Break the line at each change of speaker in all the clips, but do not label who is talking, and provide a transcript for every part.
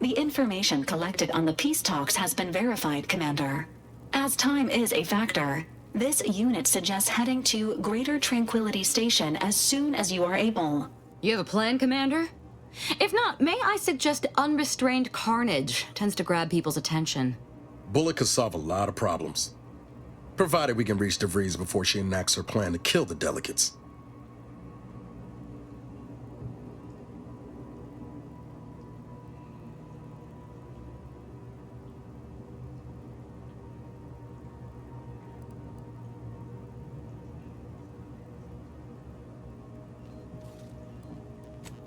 The information collected on the peace talks has been verified, Commander. As time is a factor, this unit suggests heading to Greater Tranquility Station as soon as you are able.
You have a plan, Commander? If not, may I suggest unrestrained carnage tends to grab people's attention.
Bullet could solve a lot of problems, provided we can reach DeVries before she enacts her plan to kill the delegates.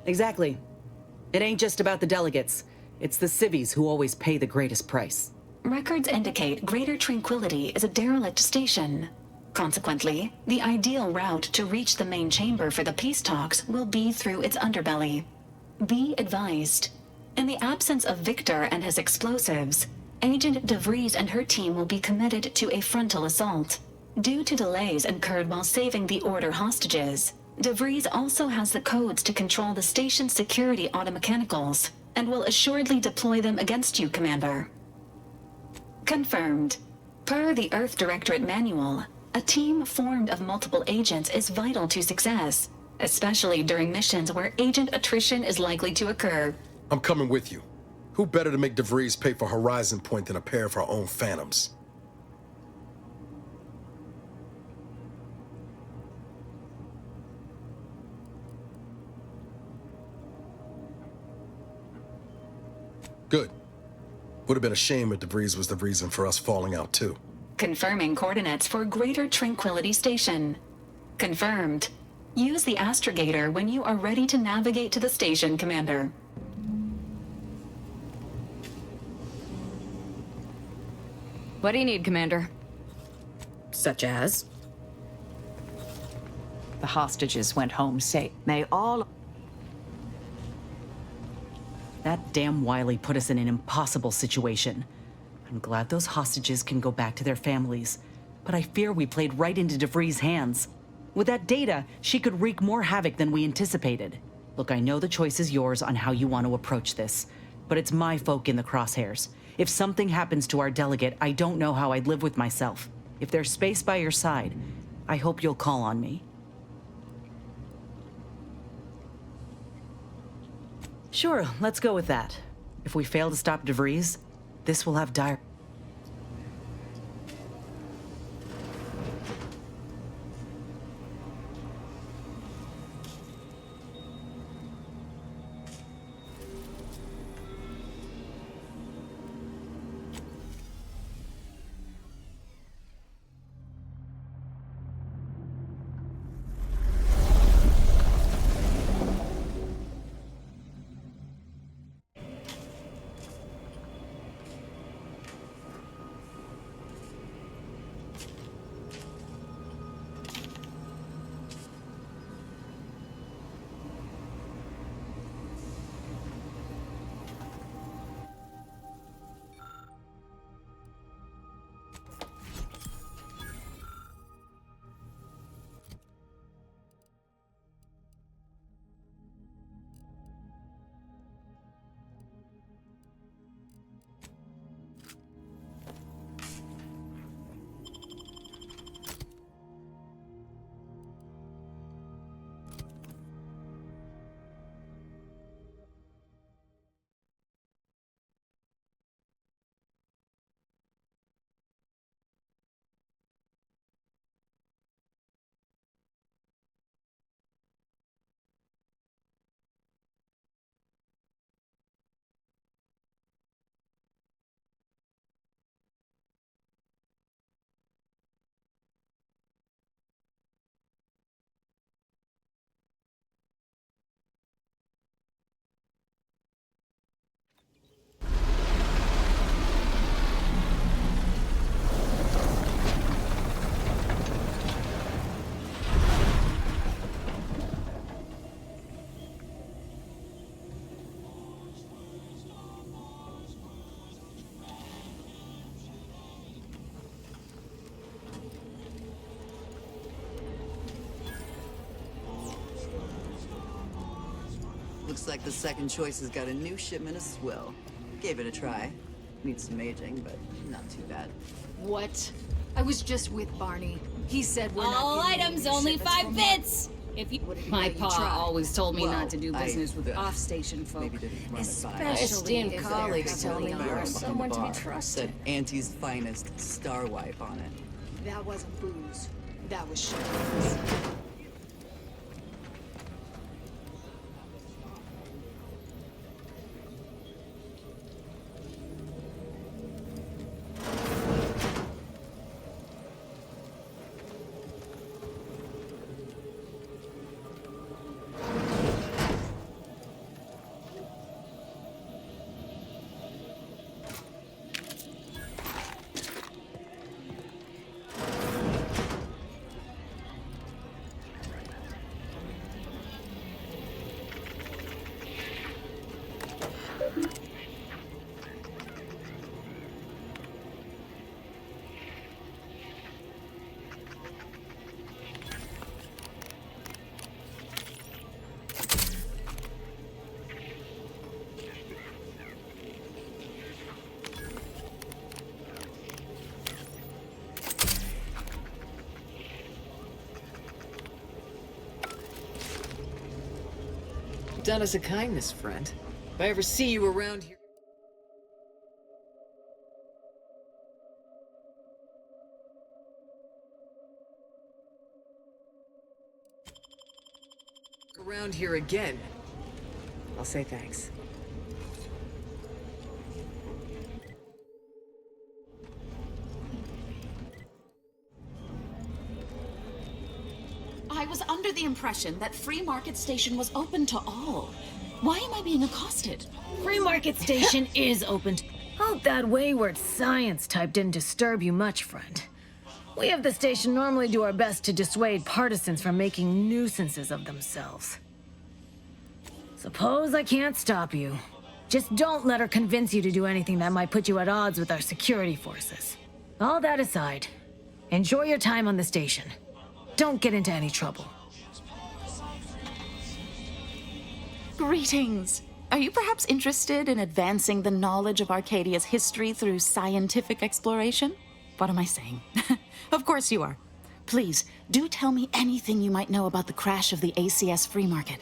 Exactly. It ain't just about the delegates. It's the civvies who always pay the greatest price.
Records indicate Greater Tranquility is a derelict station. Consequently, the ideal route to reach the main chamber for the peace talks will be through its underbelly. Be advised. In the absence of Victor and his explosives, Agent DeVries and her team will be committed to a frontal assault. Due to delays incurred while saving the Order hostages, DeVries also has the codes to control the station's security automechanicals, and will assuredly deploy them against you, Commander. Confirmed. Per the Earth Directorate Manual, a team formed of multiple agents is vital to success, especially during missions where agent attrition is likely to occur.
I'm coming with you. Who better to make DeVries pay for Horizon Point than a pair of her own Phantoms? Good. Would have been a shame if DeVries was the reason for us falling out, too.
Confirming coordinates for Greater Tranquility Station. Confirmed. Use the astrogator when you are ready to navigate to the station, Commander.
What do you need, Commander?
Such as?
The hostages went home safe. May all...
That damn Wiley put us in an impossible situation. I'm glad those hostages can go back to their families, but I fear we played right into DeVries' hands. With that data, she could wreak more havoc than we anticipated. Look, I know the choice is yours on how you want to approach this, but it's my folk in the crosshairs. If something happens to our delegate, I don't know how I'd live with myself. If there's space by your side, I hope you'll call on me. Sure, let's go with that. If we fail to stop DeVries, this will have dire...
Looks like the second choice has got a new shipment of swill. Gave it a try. Needs some aging, but not too bad.
What? I was just with Barney. He said we're
All
not giving
items
any
only
shipments
5
for
bits. If you
My
pa always told me
Well,
not to do business with
I,
off-station folk.
maybe didn't run it by.
Especially
esteemed
if
colleagues
they're
tell me
heavily
you are
armed.
someone to be
Said
trusted.
Auntie's finest star wipe on it.
That wasn't booze. That was shit.
Done us a kindness, friend. If I ever see you around here... around here again, I'll say thanks.
I was under the impression that Free Market Station was open to all. Why am I being accosted?
Free Market Station is open. Hope that wayward science type didn't disturb you much, friend. We of the station normally do our best to dissuade partisans from making nuisances of themselves. Suppose I can't stop you. Just don't let her convince you to do anything that might put you at odds with our security forces. All that aside, enjoy your time on the station. Don't get into any trouble.
Greetings. Are you perhaps interested in advancing the knowledge of Arcadia's history through scientific exploration? What am I saying? Of course you are. Please, do tell me anything you might know about the crash of the ACS Free Market.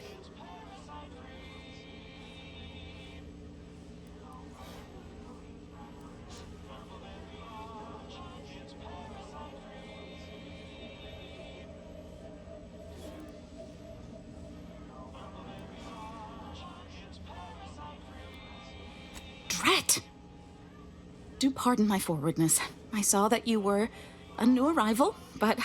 Drat! Do pardon my forwardness. I saw that you were a new arrival, but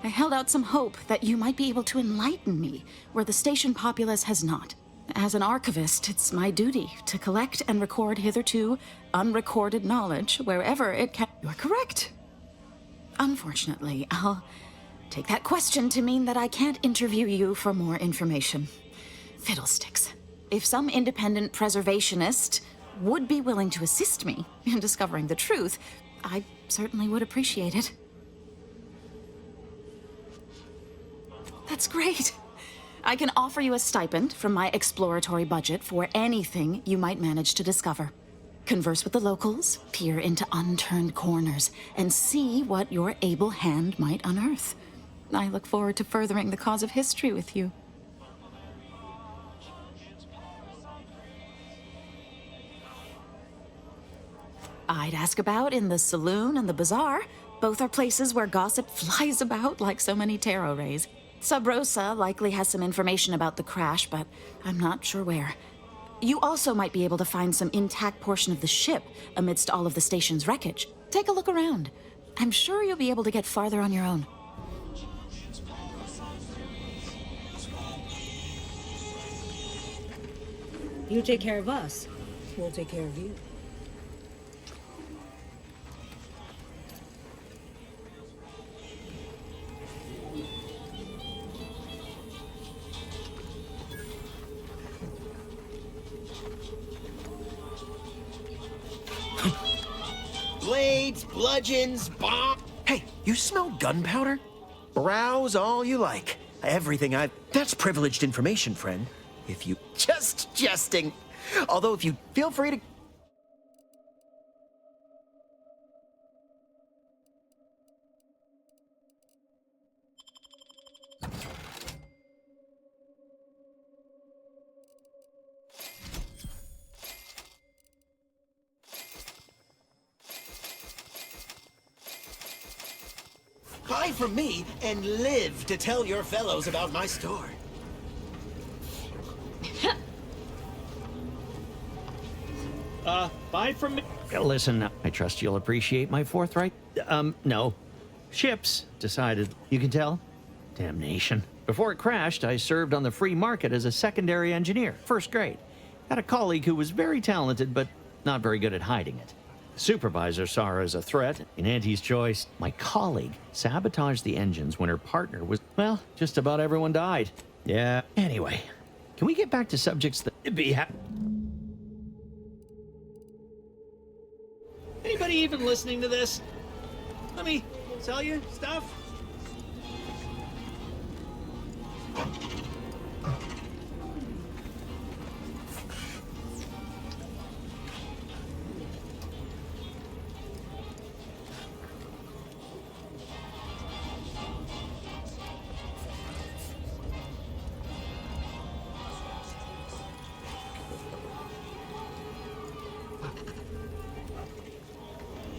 I held out some hope that you might be able to enlighten me where the station populace has not. As an archivist, it's my duty to collect and record hitherto unrecorded knowledge wherever it can. You're correct. Unfortunately, I'll take that question to mean that I can't interview you for more information. Fiddlesticks. If some independent preservationist would be willing to assist me in discovering the truth, I certainly would appreciate it. That's great. I can offer you a stipend from my exploratory budget for anything you might manage to discover. Converse with the locals, peer into unturned corners, and see what your able hand might unearth. I look forward to furthering the cause of history with you. I'd ask about in the saloon and the bazaar. Both are places where gossip flies about like so many tarot rays. Sub Rosa likely has some information about the crash, but I'm not sure where. You also might be able to find some intact portion of the ship amidst all of the station's wreckage. Take a look around. I'm sure you'll be able to get farther on your own.
You take care of us, we'll take care of you.
Blades, bludgeons, bomb. Hey, you smell gunpowder? Browse all you like. Everything I've... That's privileged information, friend. If you... Just jesting. Although if you feel free to... buy from me and live to tell your fellows about my store.
Buy from me. Listen, I trust you'll appreciate my forthright. No. Ships decided. You can tell? Damnation. Before it crashed, I served on the free market as a secondary engineer, first grade. Had a colleague who was very talented, but not very good at hiding it. The supervisor saw her as a threat. In Auntie's choice, my colleague sabotaged the engines when her partner was, well, just about everyone died. Yeah. Anyway, can we get back to subjects that be Anybody even listening to this? Let me sell you stuff.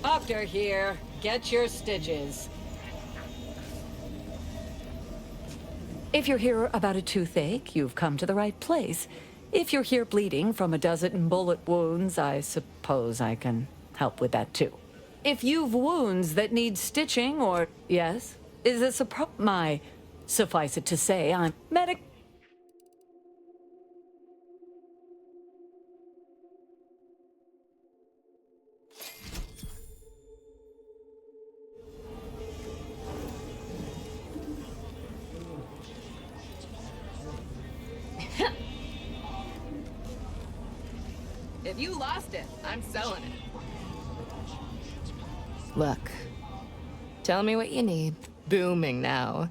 Doctor here. Get your stitches.
If you're here about a toothache, you've come to the right place. If you're here bleeding from a dozen bullet wounds, I suppose I can help with that too. If you've wounds that need stitching or... Yes? Is this a my... Suffice it to say, I'm medic...
If you lost it, I'm selling it.
Look, tell me what you need. Booming now.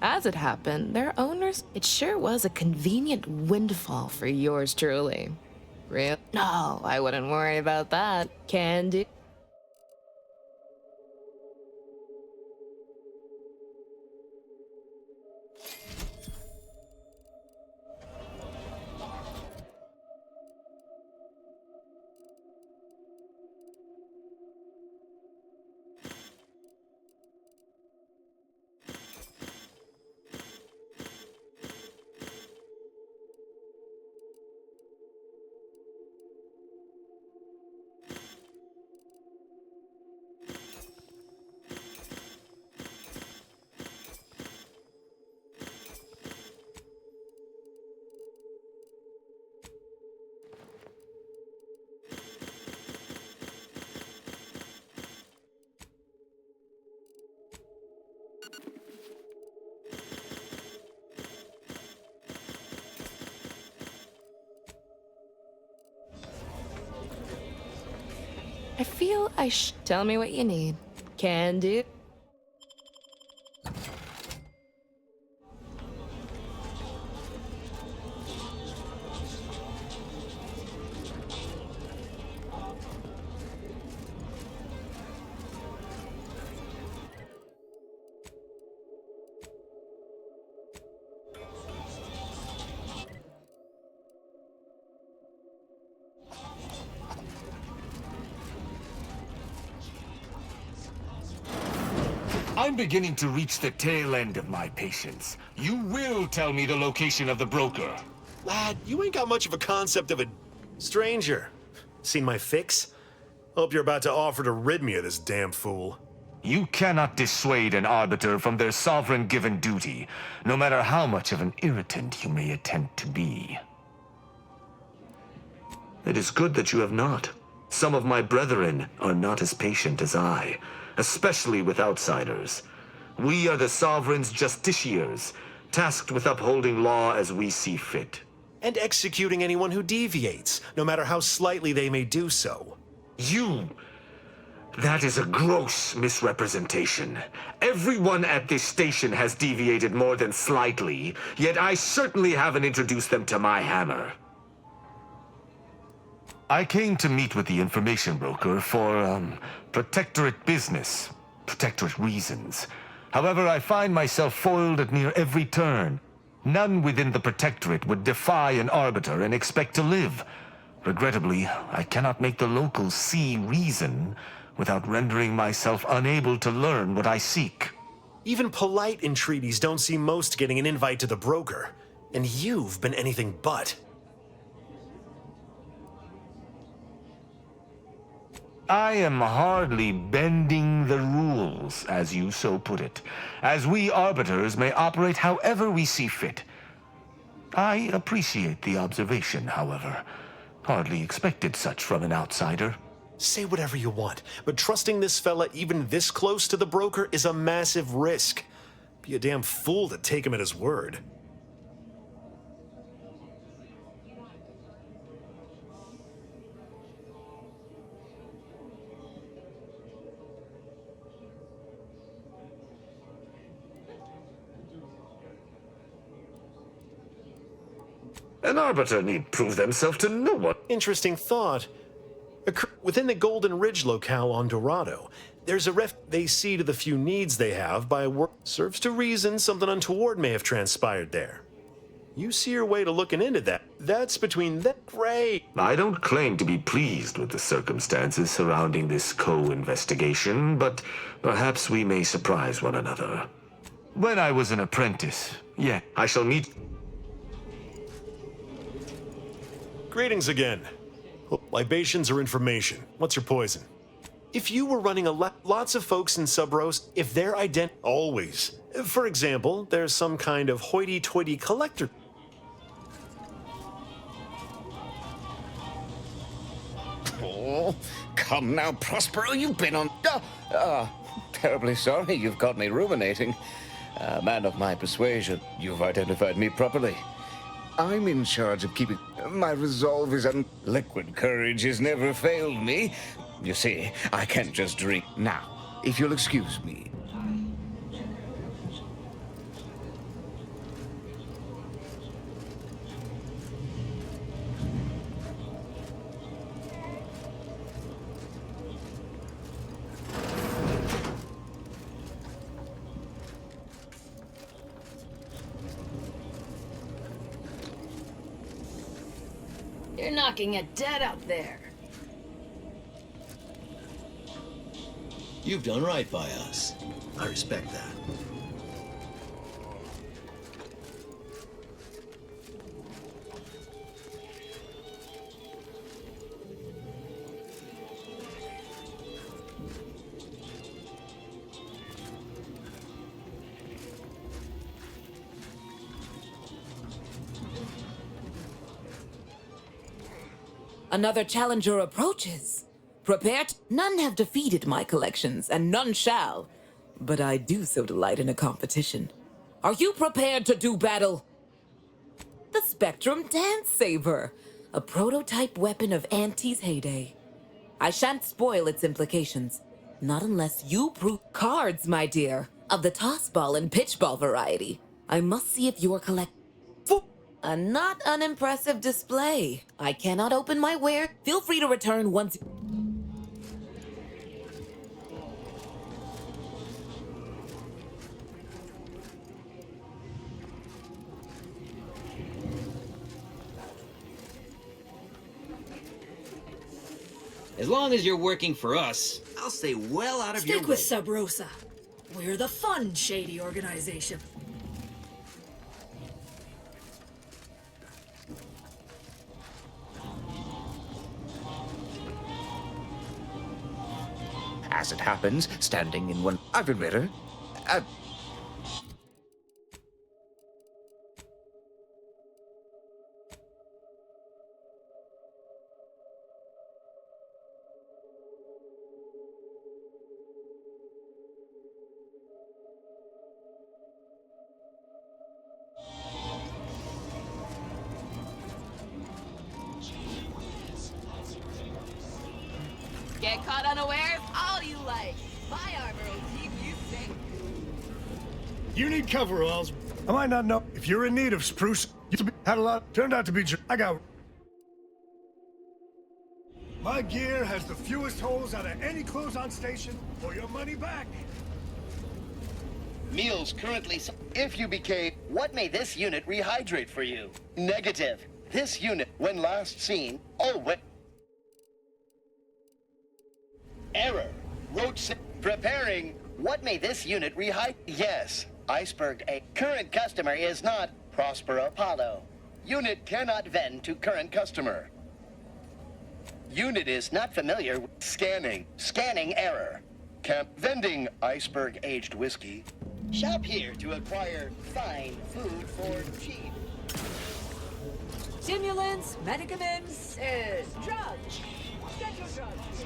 As it happened, their owners, it sure was a convenient windfall for yours truly. Real? No, I wouldn't worry about that. Can do. I feel I tell me what you need. Can do.
I'm beginning to reach the tail end of my patience. You will tell me the location of the broker.
Lad, you ain't got much of a concept of a stranger. Seen my fix? Hope you're about to offer to rid me of this damn fool.
You cannot dissuade an arbiter from their sovereign-given duty, no matter how much of an irritant you may attempt to be. It is good that you have not. Some of my brethren are not as patient as I, especially with outsiders. We are the sovereign's justiciars, tasked with upholding law as we see fit.
And executing anyone who deviates, no matter how slightly they may do so.
You! That is a gross misrepresentation. Everyone at this station has deviated more than slightly, yet I certainly haven't introduced them to my hammer. I came to meet with the information broker for, protectorate business, protectorate reasons. However, I find myself foiled at near every turn. None within the protectorate would defy an arbiter and expect to live. Regrettably, I cannot make the locals see reason without rendering myself unable to learn what I seek.
Even polite entreaties don't see most getting an invite to the broker. And you've been anything but.
I am hardly bending the rules, as you so put it, as we arbiters may operate however we see fit. I appreciate the observation, however. Hardly expected such from an outsider.
Say whatever you want, but trusting this fella even this close to the broker is a massive risk. Be a damn fool to take him at his word.
An arbiter need prove themselves to no one.
Interesting thought. Within the Golden Ridge locale on Dorado, there's a they see to the few needs they have by work. Serves to reason something untoward may have transpired there. You see your way to looking into that. That's between them. Great.
I don't claim to be pleased with the circumstances surrounding this co-investigation, but perhaps we may surprise one another. When I was an apprentice, I shall meet...
Greetings again. Libations or information? What's your poison? If you were running lots of folks in Subros, if they're always. For example, there's some kind of hoity-toity collector.
Oh, come now, Prospero, you've been on... terribly sorry, you've got me ruminating. Man of my persuasion, you've identified me properly. I'm in charge of keeping... My resolve is liquid courage has never failed me. You see, I can't just drink. Now, if you'll excuse me.
You're knocking it dead out there.
You've done right by us. I respect that.
Another challenger approaches. Prepare. None have defeated my collections, and none shall. But I do so delight in a competition. Are you prepared to do battle? The Spectrum Dance Saber, a prototype weapon of Auntie's heyday. I shan't spoil its implications, not unless you prove cards, my dear, of the toss ball and pitch ball variety. I must see if you're a not unimpressive display. I cannot open my ware. Feel free to return once.
As long as you're working for us, I'll stay well out of your way.
Stick with Sub Rosa. We're the fun, shady organization.
As it happens, standing in one... I've been better.
Get caught unawares all you like. My armor will keep you safe.
You need coveralls. I might not know if you're in need of spruce. Had a lot. Turned out to be. I got. My gear has the fewest holes out of any clothes on station, or your money back.
Meals currently. If you became. What may this unit rehydrate for you? Negative. This unit, when last seen. Oh, what? Error. Preparing. What may this unit Yes, Iceberg A. Current customer is not Prosper Apollo. Unit cannot vend to current customer. Unit is not familiar with scanning. Scanning error. Vending Iceberg aged whiskey. Shop here to acquire fine food for cheap.
Stimulants, medicaments, drugs. Get your drugs.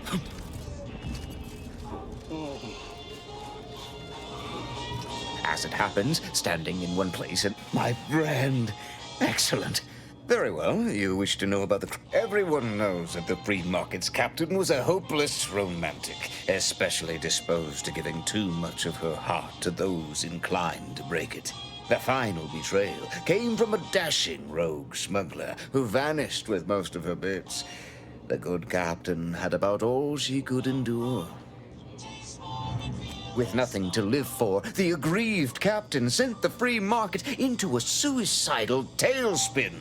As it happens, standing in one place and my friend. Excellent. Very well. You wish to know about the... Everyone knows that the free market's captain was a hopeless romantic, especially disposed to giving too much of her heart to those inclined to break it. The final betrayal came from a dashing rogue smuggler who vanished with most of her bits. The good captain had about all she could endure. With nothing to live for, the aggrieved captain sent the free market into a suicidal tailspin.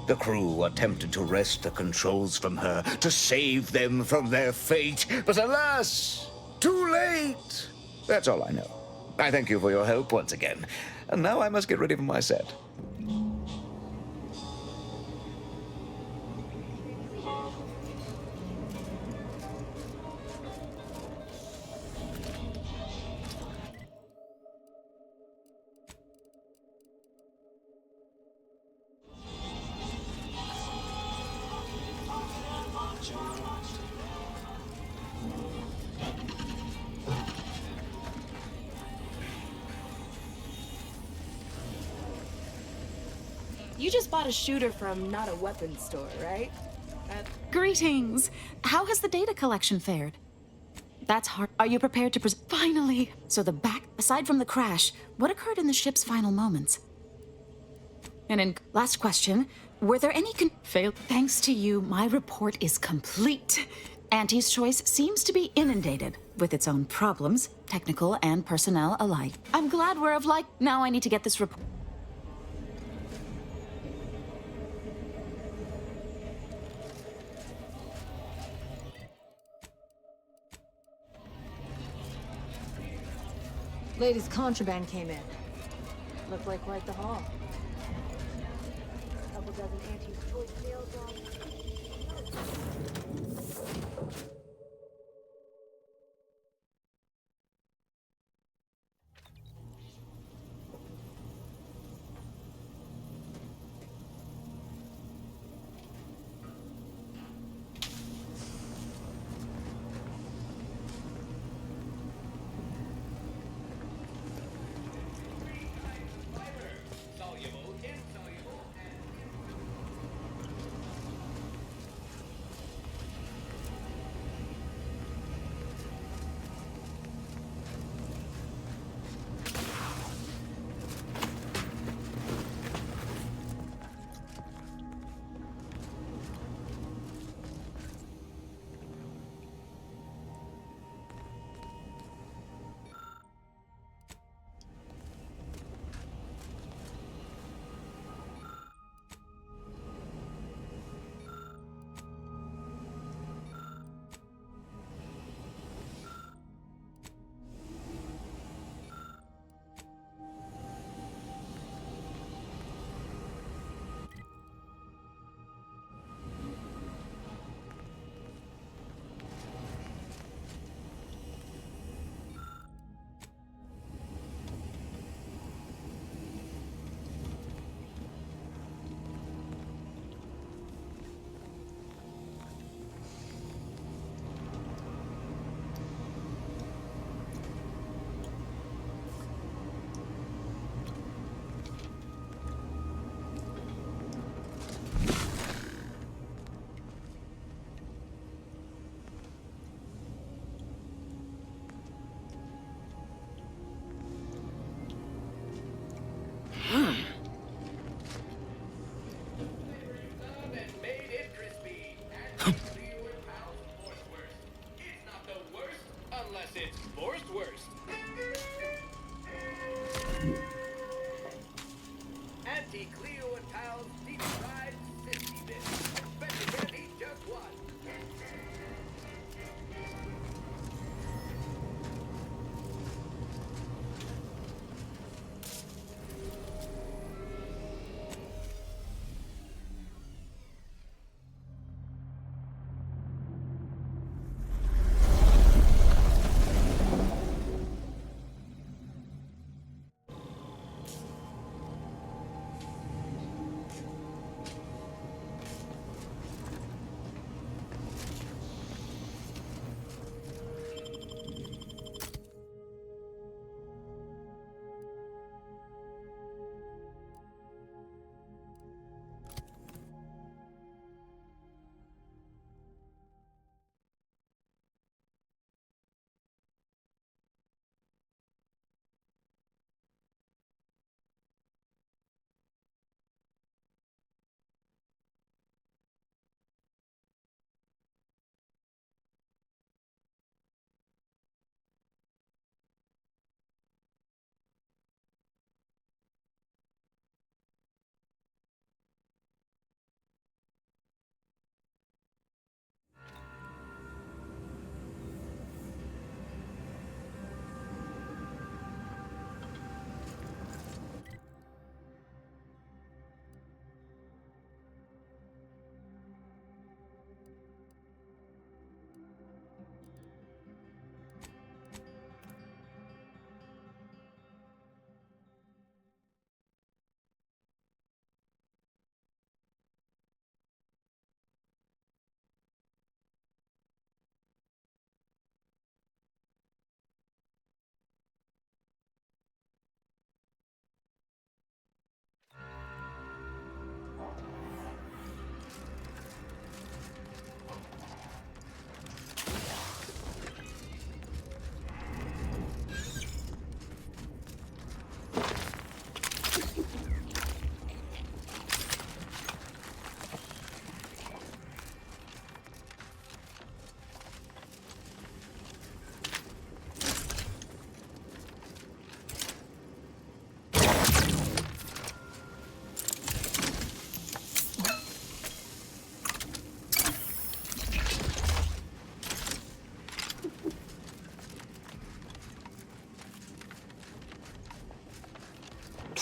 The crew attempted to wrest the controls from her to save them from their fate, but alas, too late. That's all I know. I thank you for your help once again, and now I must get ready for my set.
You just bought a shooter from not a weapons store, right?
Greetings. How has the data collection fared? That's hard. Are you prepared to Finally! So aside from the crash, what occurred in the ship's final moments? And last question, were there any Thanks to you, my report is complete. Auntie's Choice seems to be inundated with its own problems, technical and personnel alike. I'm glad we're now I need to get this report.
Latest contraband came in. Looked like quite the haul. Couple dozen Auntie's Choice sales on.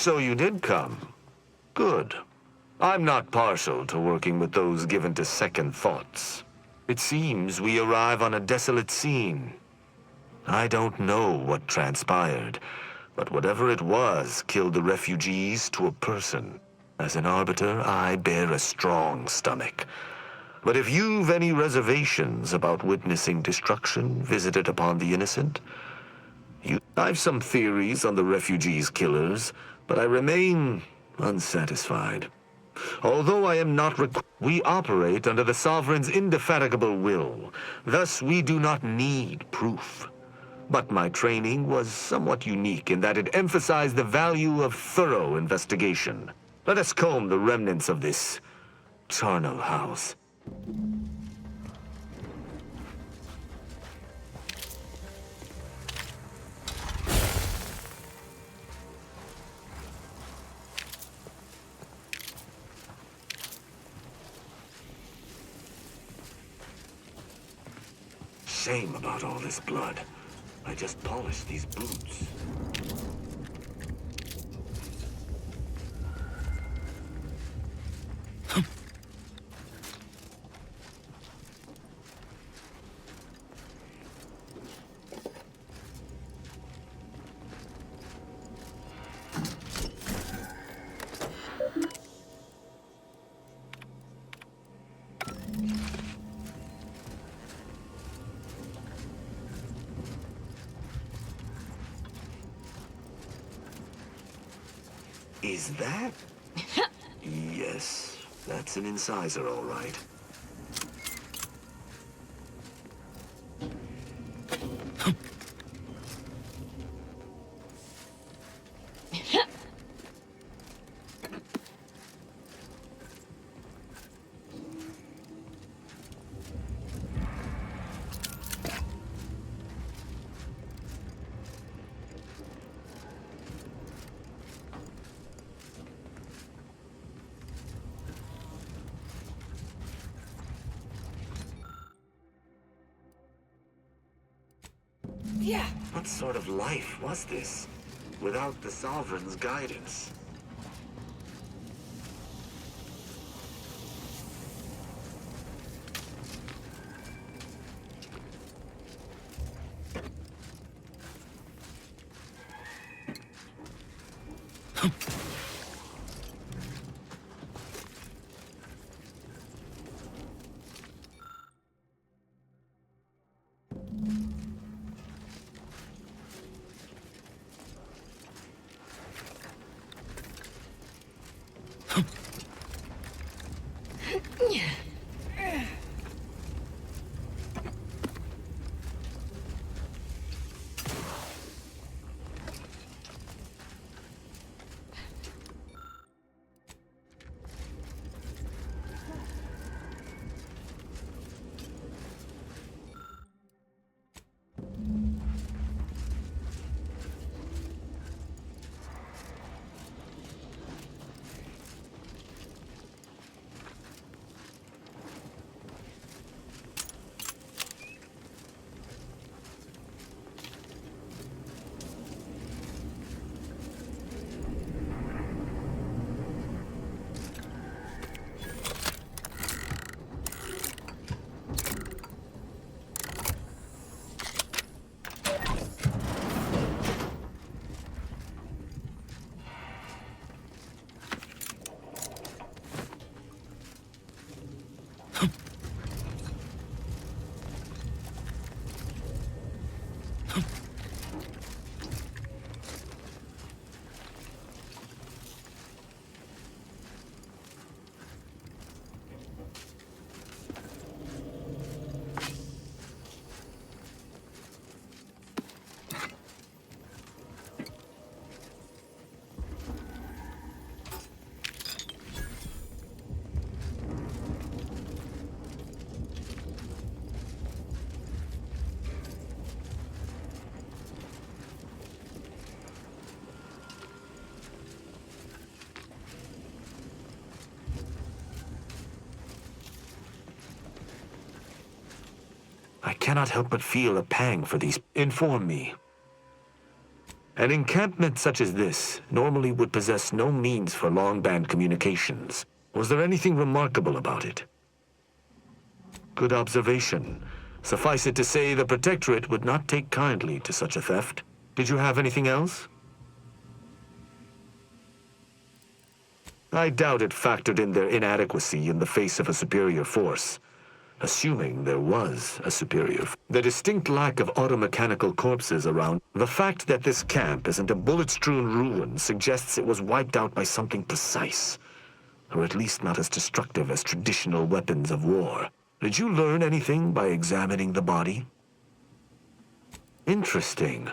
So you did come. Good. I'm not partial to working with those given to second thoughts. It seems we arrive on a desolate scene. I don't know what transpired, but whatever it was killed the refugees to a person. As an arbiter, I bear a strong stomach. But if you've any reservations about witnessing destruction visited upon the innocent, I've some theories on the refugees' killers, but I remain unsatisfied. Although I am not we operate under the Sovereign's indefatigable will. Thus, we do not need proof. But my training was somewhat unique in that it emphasized the value of thorough investigation. Let us comb the remnants of this charnel house. Shame about all this blood. I just polished these boots. Is that? Yes, that's an incisor, all right.
Yeah.
What sort of life was this, without the Sovereign's guidance? I cannot help but feel a pang for these. Inform me. An encampment such as this normally would possess no means for long-band communications. Was there anything remarkable about it? Good observation. Suffice it to say, the Protectorate would not take kindly to such a theft. Did you have anything else? I doubt it factored in their inadequacy in the face of a superior force. Assuming there was a superior. The distinct lack of automechanical corpses around. The fact that this camp isn't a bullet-strewn ruin suggests it was wiped out by something precise. Or at least not as destructive as traditional weapons of war. Did you learn anything by examining the body? Interesting.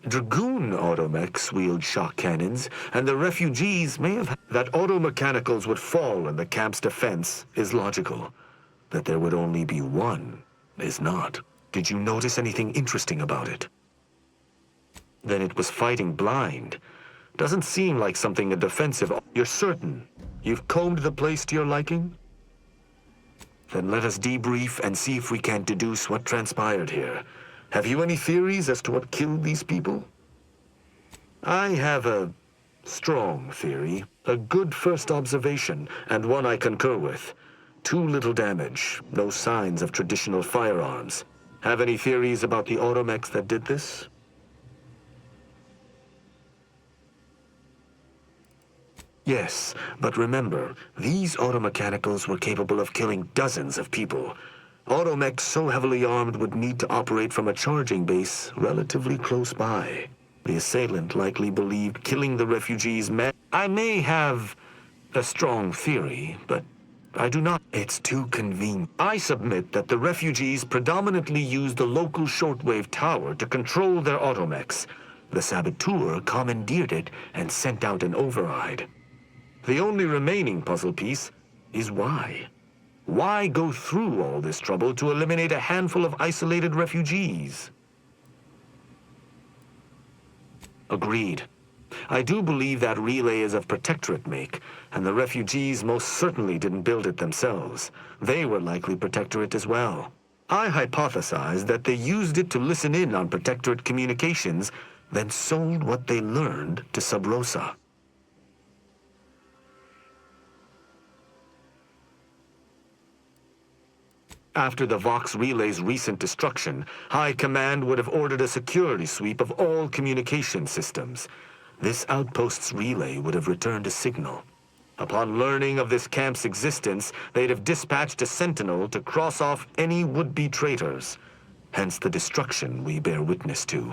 Dragoon automechs wield shock cannons, and the refugees may have... That automechanicals would fall in the camp's defense is logical. That there would only be one is not. Did you notice anything interesting about it? Then it was fighting blind. Doesn't seem like something a defensive... You're certain? You've combed the place to your liking? Then let us debrief and see if we can deduce what transpired here. Have you any theories as to what killed these people? I have a strong theory. A good first observation, and one I concur with. Too little damage, no signs of traditional firearms. Have any theories about the automechs that did this? Yes, but remember, these automechanicals were capable of killing dozens of people. Automechs so heavily armed would need to operate from a charging base relatively close by. The assailant likely believed killing the refugees meant... I may have a strong theory, but I do not... It's too convenient. I submit that the refugees predominantly used the local shortwave tower to control their automechs. The saboteur commandeered it and sent out an override. The only remaining puzzle piece is why. Why go through all this trouble to eliminate a handful of isolated refugees? Agreed. I do believe that relay is of Protectorate make, and the refugees most certainly didn't build it themselves. They were likely Protectorate as well. I hypothesize that they used it to listen in on Protectorate communications, then sold what they learned to Sub Rosa. After the Vox Relay's recent destruction, High Command would have ordered a security sweep of all communication systems. This outpost's relay would have returned a signal. Upon learning of this camp's existence, they'd have dispatched a sentinel to cross off any would-be traitors. Hence the destruction we bear witness to.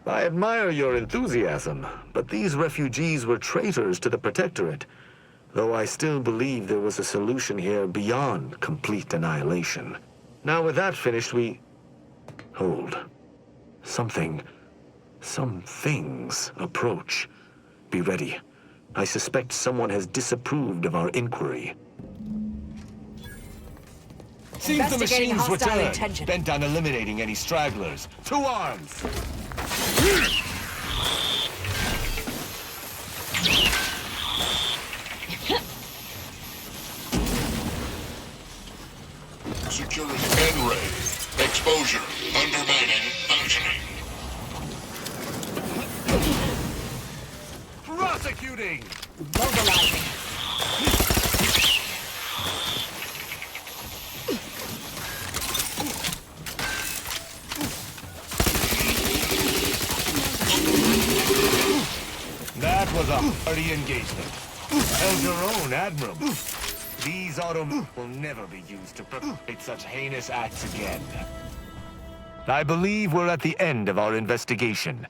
I admire your enthusiasm, but these refugees were traitors to the Protectorate, though I still believe there was a solution here beyond complete annihilation. Now with that finished, we... Hold. Some things approach. Be ready. I suspect someone has disapproved of our inquiry. Seems the machines returned, bent on eliminating any stragglers. To arms!
Security N-ray. Exposure. Undermining. Functioning.
Prosecuting!
Mobilizing.
That was a hearty engagement. Held your own, Admiral. These automations will never be used to perpetrate such heinous acts again. I believe we're at the end of our investigation.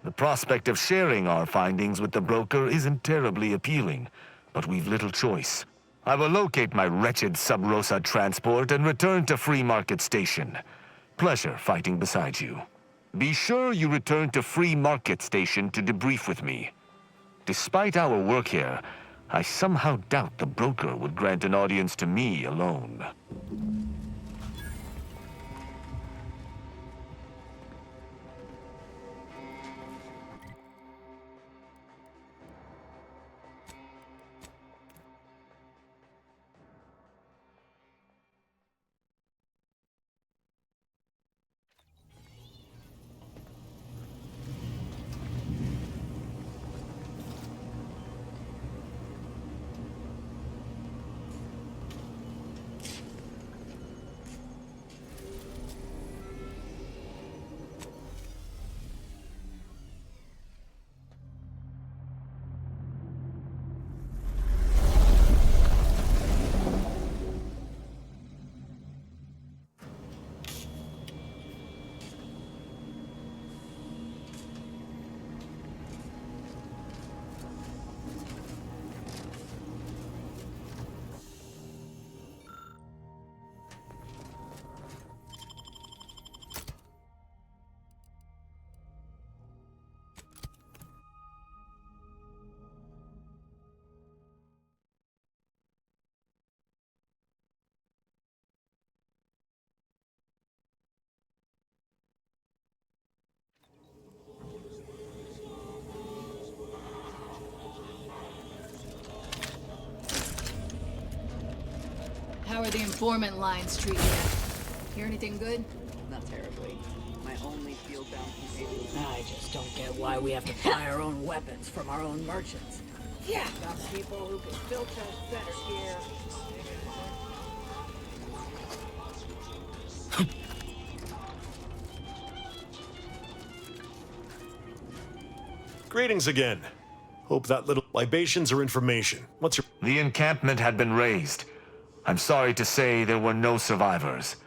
The prospect of sharing our findings with the broker isn't terribly appealing, but we've little choice. I will locate my wretched Sub Rosa transport and return to Free Market Station. Pleasure fighting beside you. Be sure you return to Free Market Station to debrief with me. Despite our work here, I somehow doubt the broker would grant an audience to me alone.
are the informant lines treating you? Hear anything good?
Not terribly. My only field-bound companion.
I just don't get why we have to buy our own weapons from our own merchants.
Yeah.
Got people who can filter better gear.
Greetings again. Hope that little libations are information. What's your...
The encampment had been razed. I'm sorry to say there were no survivors.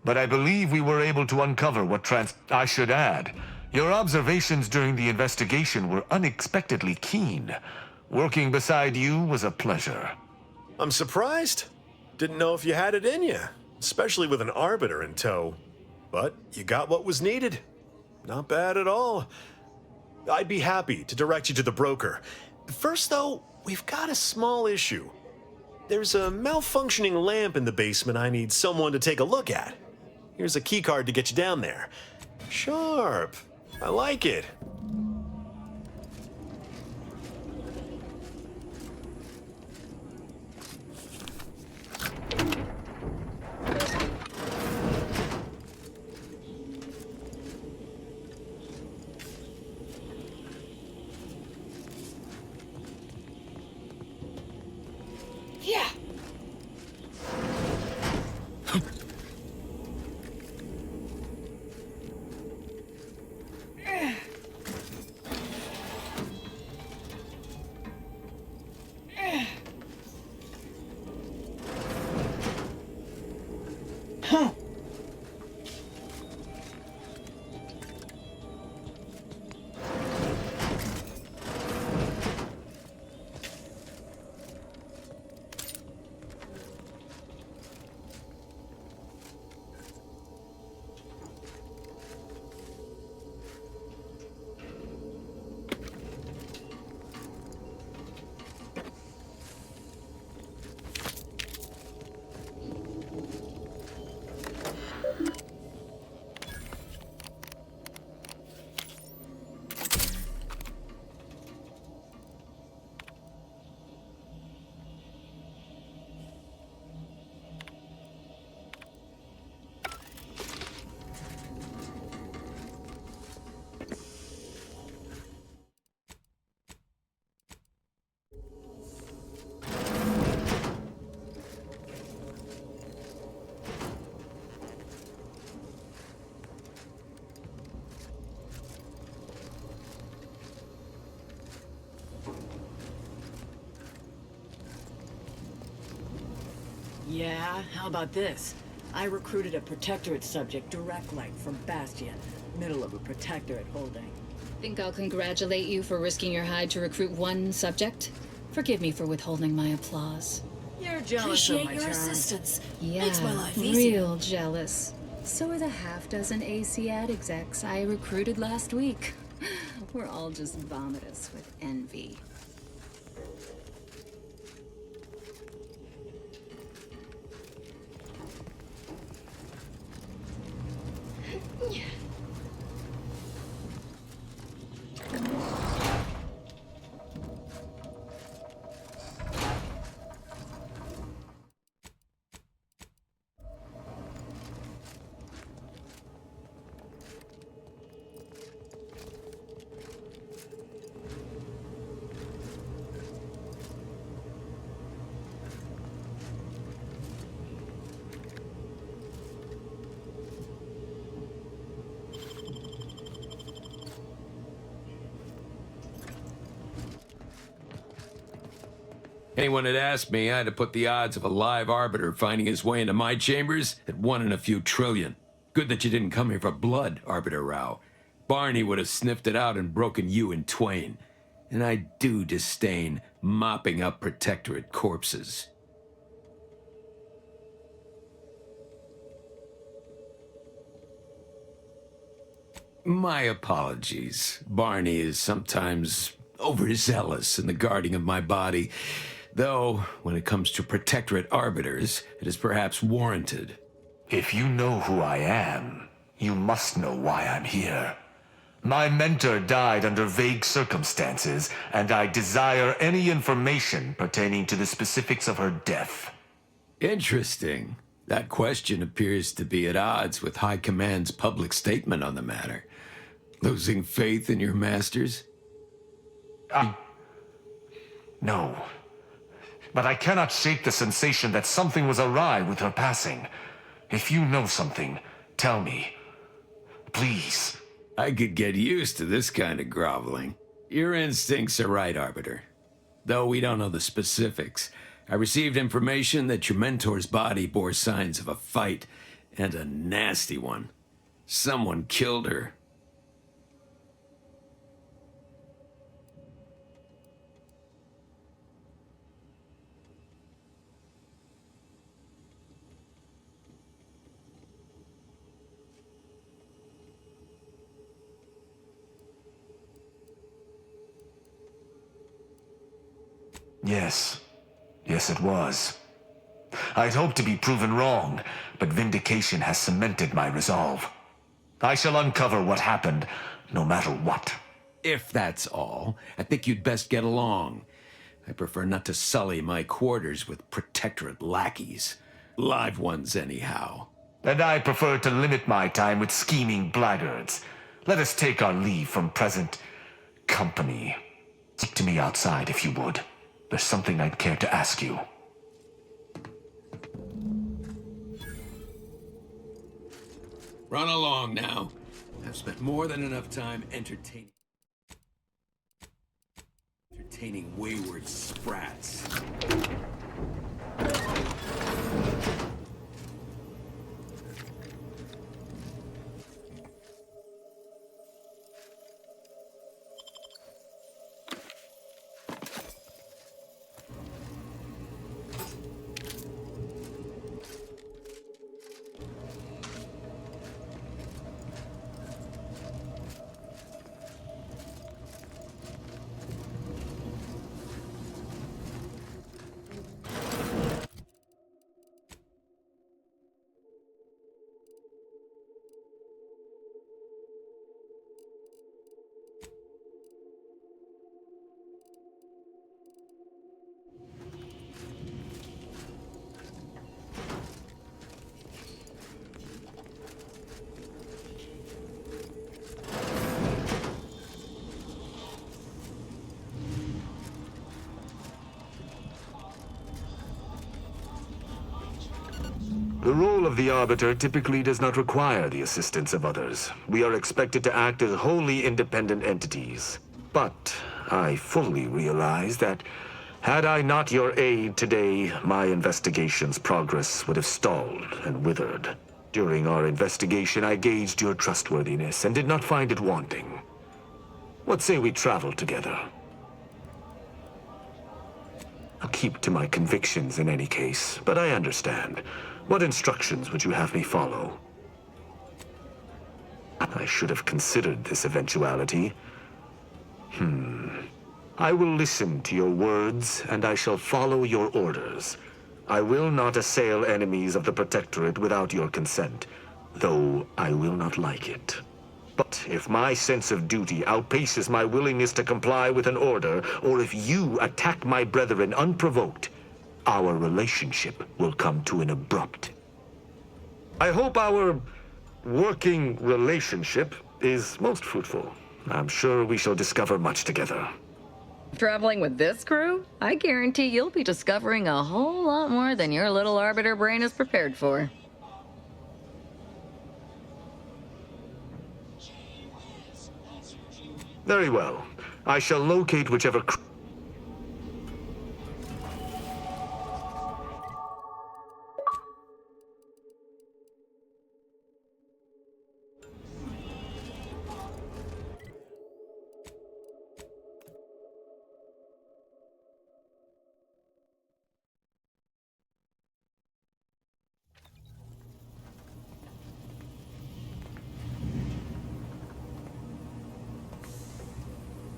But I believe we were able to uncover what I should add, your observations during the investigation were unexpectedly keen. Working beside you was a pleasure.
I'm surprised. Didn't know if you had it in you, especially with an arbiter in tow. But you got what was needed. Not bad at all. I'd be happy to direct you to the broker. First, though, we've got a small issue. There's a malfunctioning lamp in the basement I need someone to take a look at. Here's a keycard to get you down there. Sharp. I like it.
Yeah.
Yeah, how about this? I recruited a Protectorate subject direct from Bastion, middle of a Protectorate holding.
Think I'll congratulate you for risking your hide to recruit one subject? Forgive me for withholding my applause.
You're jealous of
Appreciate
my
your
turn.
assistance.
Yeah,
Makes my
life
real jealous. So are the half-dozen AC ad execs I recruited last week. We're all just vomitous with envy.
Anyone had asked me, I'd have put the odds of a live arbiter finding his way into my chambers at 1 in a few trillion. Good that you didn't come here for blood, Arbiter Rao. Barney would have sniffed it out and broken you in twain. And I do disdain mopping up Protectorate corpses. My apologies. Barney is sometimes overzealous in the guarding of my body. Though, when it comes to Protectorate arbiters, it is perhaps warranted.
If you know who I am, you must know why I'm here. My mentor died under vague circumstances, and I desire any information pertaining to the specifics of her death.
Interesting. That question appears to be at odds with High Command's public statement on the matter. Losing faith in your masters?
No. But I cannot shake the sensation that something was awry with her passing. If you know something, tell me. Please.
I could get used to this kind of groveling. Your instincts are right, Arbiter. Though we don't know the specifics, I received information that your mentor's body bore signs of a fight, and a nasty one. Someone killed her.
Yes. Yes, it was. I'd hoped to be proven wrong, but vindication has cemented my resolve. I shall uncover what happened, no matter what.
If that's all, I think you'd best get along. I prefer not to sully my quarters with Protectorate lackeys. Live ones, anyhow.
And I prefer to limit my time with scheming blackguards. Let us take our leave from present company. Speak to me outside, if you would. There's something I'd care to ask you.
Run along now. I've spent more than enough time entertaining wayward sprats.
The role of the Arbiter typically does not require the assistance of others. We are expected to act as wholly independent entities. But I fully realize that had I not your aid today, my investigation's progress would have stalled and withered. During our investigation, I gauged your trustworthiness and did not find it wanting. What say we travel together? I'll keep to my convictions in any case, but I understand. What instructions would you have me follow? I should have considered this eventuality. I will listen to your words, and I shall follow your orders. I will not assail enemies of the Protectorate without your consent, though I will not like it. But if my sense of duty outpaces my willingness to comply with an order, or if you attack my brethren unprovoked, our relationship will come to an abrupt. I hope our working relationship is most fruitful. I'm sure we shall discover much together.
Traveling with this crew? I guarantee you'll be discovering a whole lot more than your little Arbiter brain is prepared for.
Very well. I shall locate whichever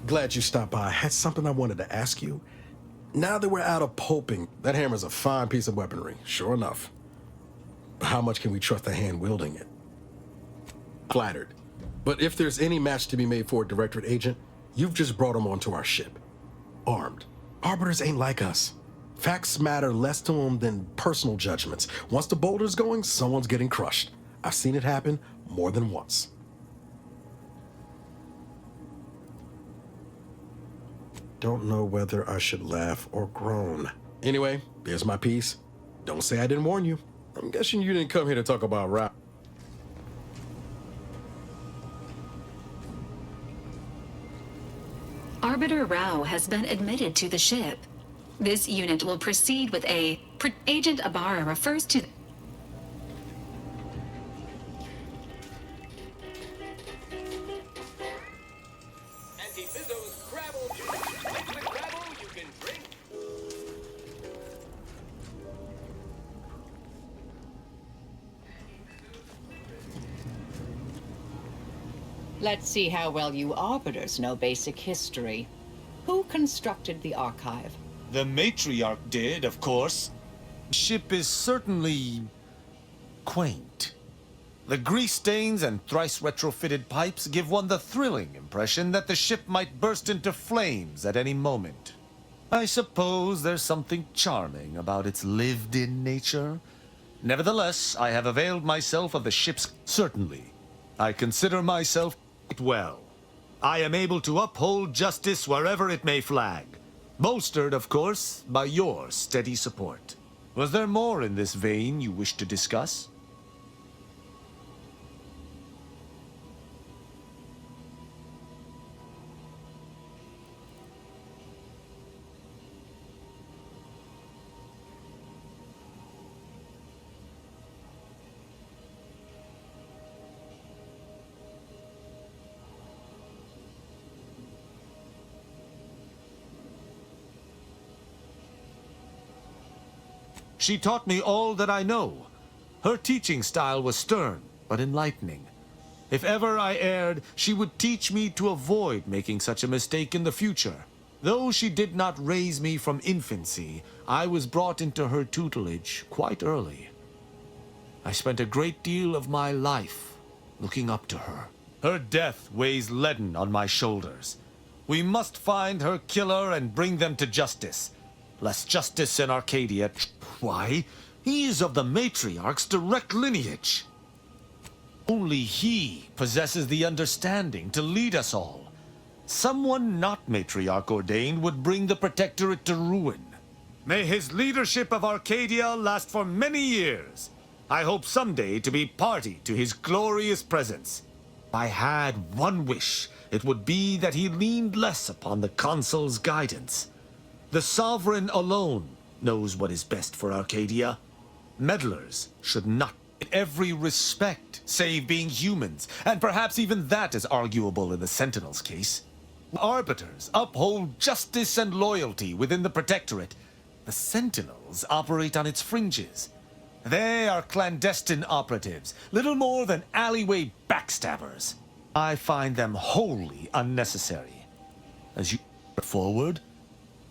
Glad you stopped by. I had something I wanted to ask you. Now that we're out of pulping, that hammer's a fine piece of weaponry, sure enough. How much can we trust the hand wielding it? Flattered. But if there's any match to be made for a Directorate agent, you've just brought him onto our ship. Armed. Arbiters ain't like us. Facts matter less to them than personal judgments. Once the boulder's going, someone's getting crushed. I've seen it happen more than once. Don't know whether I should laugh or groan. Anyway, here's my piece. Don't say I didn't warn you. I'm guessing you didn't come here to talk about rap.
Arbiter Rao has been admitted to the ship. This unit will proceed with a... Agent Ibarra refers to...
Let's see how well you Arbiters know basic history. Who constructed the archive?
The matriarch did, of course. Ship is certainly quaint. The grease stains and thrice retrofitted pipes give one the thrilling impression that the ship might burst into flames at any moment. I suppose there's something charming about its lived-in nature. Nevertheless, I have availed myself of the ship's... Certainly. I consider myself well. I am able to uphold justice wherever it may flag. Bolstered, of course, by your steady support. Was there more in this vein you wish to discuss? She taught me all that I know. Her teaching style was stern, but enlightening. If ever I erred, she would teach me to avoid making such a mistake in the future. Though she did not raise me from infancy, I was brought into her tutelage quite early. I spent a great deal of my life looking up to her. Her death weighs leaden on my shoulders. We must find her killer and bring them to justice. Less justice in Arcadia. Why? He is of the matriarch's direct lineage. Only he possesses the understanding to lead us all. Someone not matriarch ordained would bring the Protectorate to ruin. May his leadership of Arcadia last for many years. I hope someday to be party to his glorious presence. If I had one wish, it would be that he leaned less upon the Consul's guidance. The Sovereign alone knows what is best for Arcadia. Meddlers should not in every respect, save being humans, and perhaps even that is arguable in the Sentinel's case. Arbiters uphold justice and loyalty within the Protectorate. The Sentinels operate on its fringes. They are clandestine operatives, little more than alleyway backstabbers. I find them wholly unnecessary. As you forward,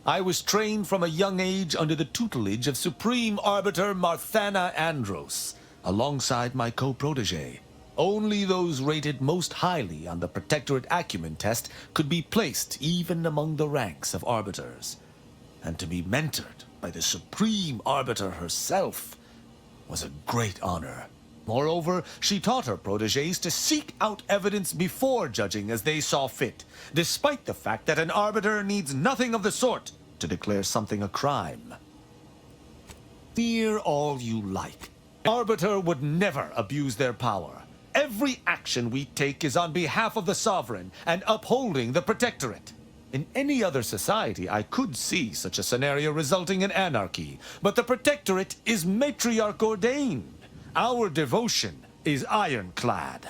I was trained from a young age under the tutelage of Supreme Arbiter Marthana Andros, alongside my co-protege. Only those rated most highly on the Protectorate Acumen test could be placed even among the ranks of Arbiters. And to be mentored by the Supreme Arbiter herself was a great honor. Moreover, she taught her proteges to seek out evidence before judging as they saw fit, despite the fact that an arbiter needs nothing of the sort to declare something a crime. Fear all you like. Arbiter would never abuse their power. Every action we take is on behalf of the Sovereign and upholding the Protectorate. In any other society, I could see such a scenario resulting in anarchy, but the Protectorate is matriarch ordained. Our devotion is ironclad.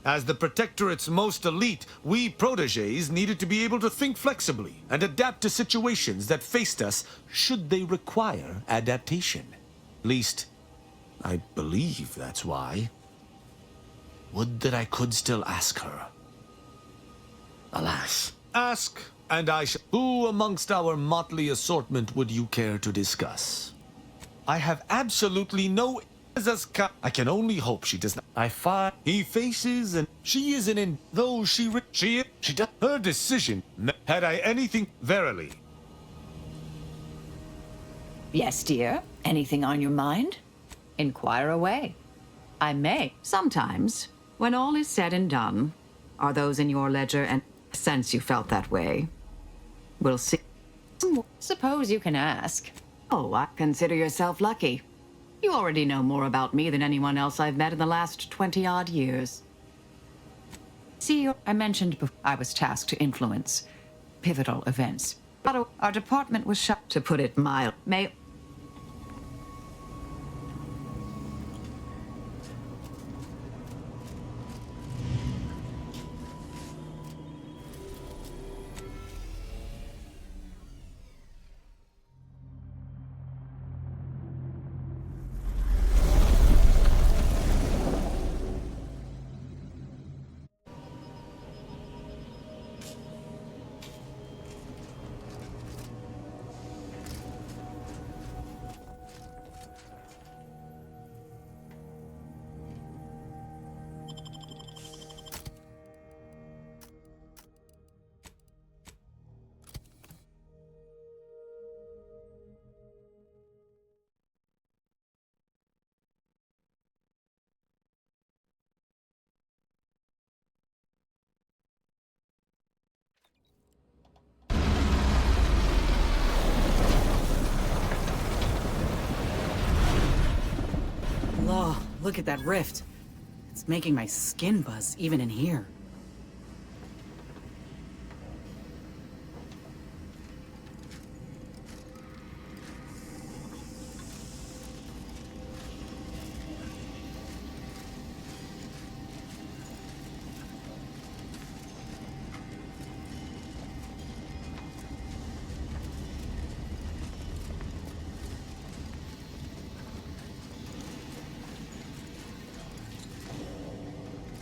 As the Protectorate's most elite, we proteges needed to be able to think flexibly and adapt to situations that faced us should they require adaptation. At least, I believe that's why. Would that I could still ask her. Alas. Ask, and I shall. Who amongst our motley assortment would you care to discuss? I have absolutely no... I can only hope she does not. I find he faces and she isn't in. Though she does her decision. Had I anything verily.
Yes, dear. Anything on your mind? Inquire away. I may. Sometimes, when all is said and done, are those in your ledger, and since you felt that way, we'll see. Suppose you can ask. Oh, I consider yourself lucky. You already know more about me than anyone else I've met in the last 20-odd years. See, I mentioned before I was tasked to influence pivotal events. But our department was shut, to put it mild.
Oh, look at that rift. It's making my skin buzz, even in here.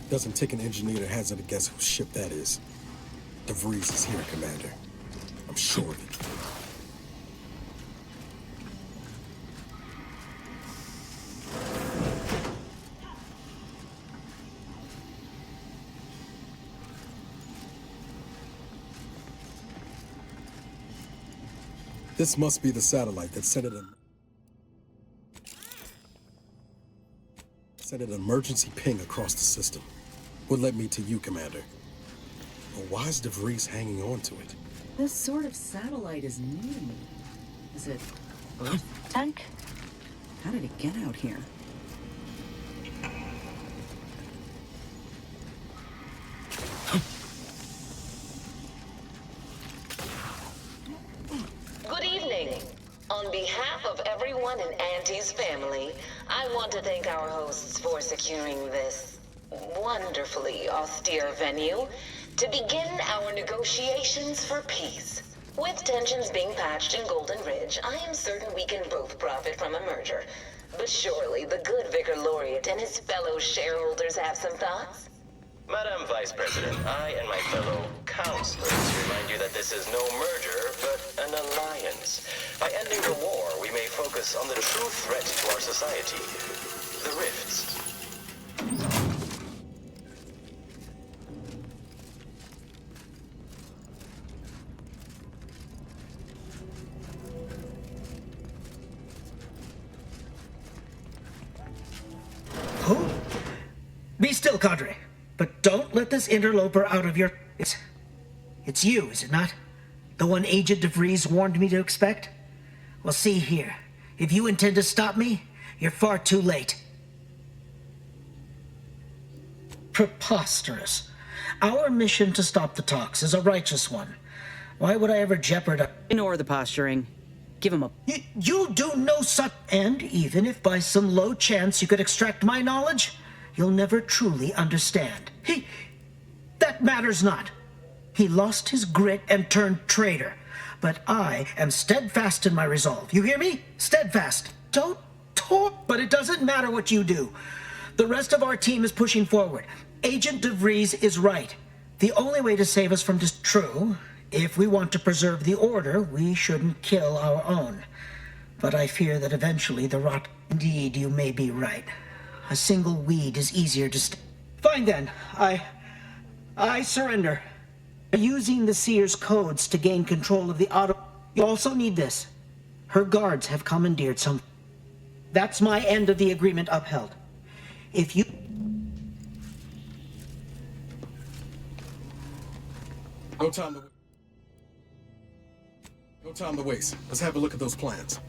Doesn't take an engineer to hazard a guess whose ship that is. DeVries is here, Commander. I'm sure of it. This must be the satellite that sent an emergency ping across the system. What led me to you, Commander? But why is DeVries hanging on to it?
This sort of satellite is new to me. Is it Earth tank? How did it get out here?
Good evening. On behalf of everyone in Auntie's family, I want to thank our hosts for securing this wonderfully austere venue to begin our negotiations for peace. With tensions being patched in Golden Ridge, I am certain we can both profit from a merger. But surely the good Vicar Laureate and his fellow shareholders have some thoughts?
Madam Vice President, I and my fellow counselors remind you that this is no merger, but an alliance. By ending the war, we may focus on the true threat to our society, the rifts.
Who? Be still, Cadre. But don't let this interloper out of your... It's you, is it not? The one Agent DeVries warned me to expect? Well, see here. If you intend to stop me, you're far too late. Preposterous. Our mission to stop the talks is a righteous one. Why would I ever jeopardize...
Ignore the posturing. Give him a...
You'll do no such... And even if by some low chance you could extract my knowledge, you'll never truly understand. That matters not. He lost his grit and turned traitor. But I am steadfast in my resolve. You hear me? Steadfast. Don't talk, but it doesn't matter what you do. The rest of our team is pushing forward. Agent DeVries is right. The only way to save us from this... True. If we want to preserve the order, we shouldn't kill our own. But I fear that eventually the rot... Indeed, you may be right. A single weed is easier to Fine then. I surrender. Using the Seer's codes to gain control of the auto... You also need this. Her guards have commandeered some... That's my end of the agreement upheld. If you...
No time to waste. Let's have a look at those plans.